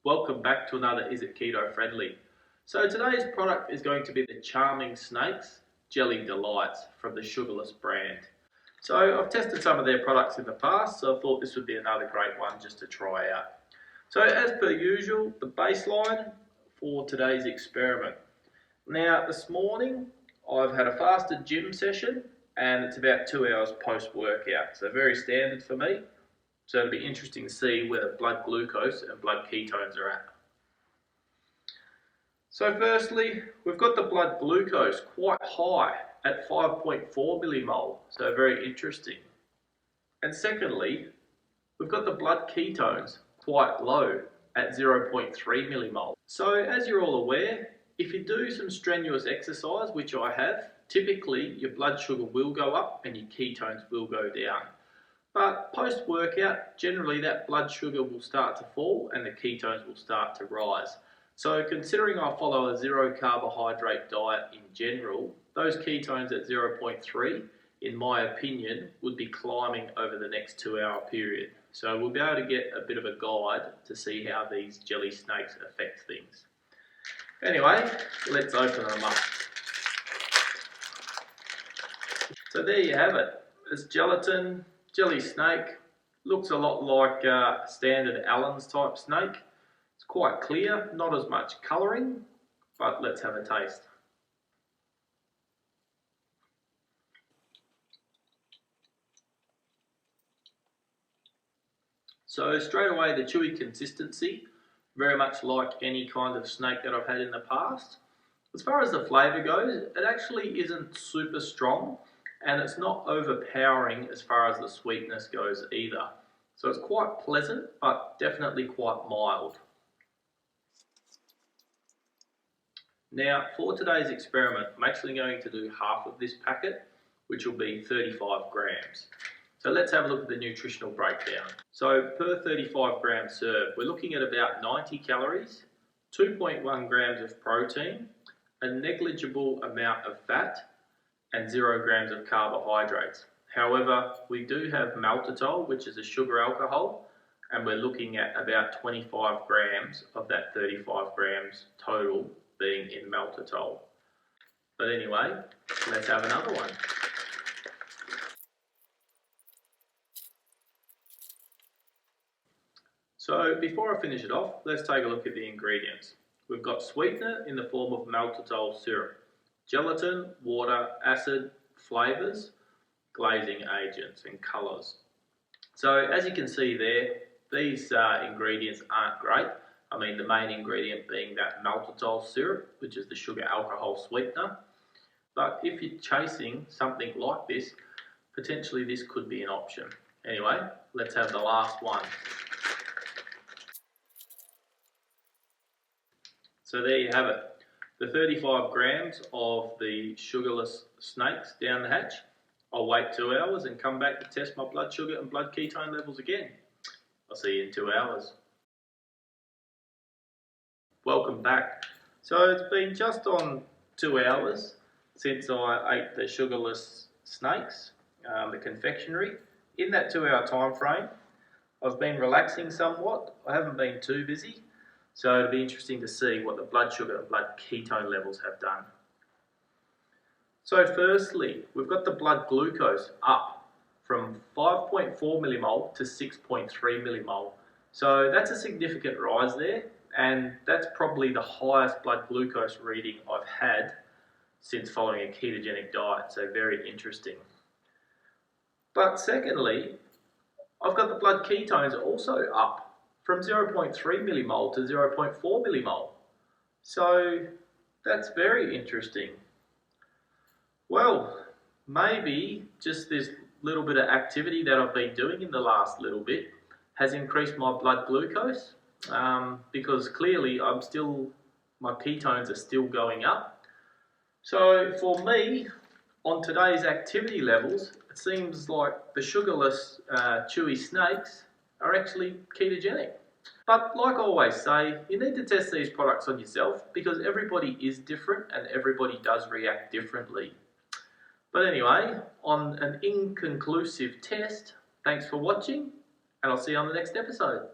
Welcome back to another Is It Keto Friendly? So today's product is going to be the Charming Snakes Jelly Delights from the Sugarless brand. So I've tested some of their products in the past, so I thought this would be another great one just to try out. So as per usual, the baseline for today's experiment. Now this morning I've had a fasted gym session and it's about 2 hours post-workout, so very standard for me. So it'll be interesting to see where the blood glucose and blood ketones are at. So firstly, we've got the blood glucose quite high at 5.4 millimole, so very interesting. And secondly, we've got the blood ketones quite low at 0.3 millimole. So as you're all aware, if you do some strenuous exercise, which I have, typically your blood sugar will go up and your ketones will go down. But post-workout, generally that blood sugar will start to fall and the ketones will start to rise. So considering I follow a zero carbohydrate diet in general, those ketones at 0.3, in my opinion, would be climbing over the next 2 hour period. So we'll be able to get a bit of a guide to see how these jelly snakes affect things. Anyway, let's open them up. So there you have it. It's gelatin. Jelly snake, looks a lot like a standard Allen's type snake. It's quite clear, not as much colouring, but let's have a taste. So straight away the chewy consistency, very much like any kind of snake that I've had in the past. As far as the flavour goes, it actually isn't super strong. And it's not overpowering as far as the sweetness goes either. So it's quite pleasant, but definitely quite mild. Now, for today's experiment, I'm actually going to do half of this packet, which will be 35 grams. So let's have a look at the nutritional breakdown. So per 35 gram serve, we're looking at about 90 calories, 2.1 grams of protein, a negligible amount of fat, and 0 grams of carbohydrates. However, we do have maltitol, which is a sugar alcohol, and we're looking at about 25 grams of that 35 grams total being in maltitol. But anyway, let's have another one. So before I finish it off, let's take a look at the ingredients. We've got sweetener in the form of maltitol syrup, gelatin, water, acid, flavours, glazing agents and colours. So as you can see there, these ingredients aren't great. I mean the main ingredient being that maltitol syrup, which is the sugar alcohol sweetener. But if you're chasing something like this, potentially this could be an option. Anyway, let's have the last one. So there you have it. The 35 grams of the sugarless snakes down the hatch. I'll wait 2 hours and come back to test my blood sugar and blood ketone levels again. I'll see you in 2 hours. Welcome back. So it's been just on 2 hours since I ate the sugarless snakes, the confectionery. In that 2 hour time frame, I've been relaxing somewhat. I haven't been too busy. So it'll be interesting to see what the blood sugar and blood ketone levels have done. So firstly, we've got the blood glucose up from 5.4 millimole to 6.3 millimole. So that's a significant rise there, and that's probably the highest blood glucose reading I've had since following a ketogenic diet, so very interesting. But secondly, I've got the blood ketones also up from 0.3 millimole to 0.4 millimole. So that's very interesting. Well, maybe just this little bit of activity that I've been doing in the last little bit has increased my blood glucose, because clearly my ketones are still going up. So for me, on today's activity levels, it seems like the sugarless chewy snakes are actually ketogenic. But like I always say, you need to test these products on yourself because everybody is different and everybody does react differently. But anyway, on an inconclusive test, thanks for watching and I'll see you on the next episode.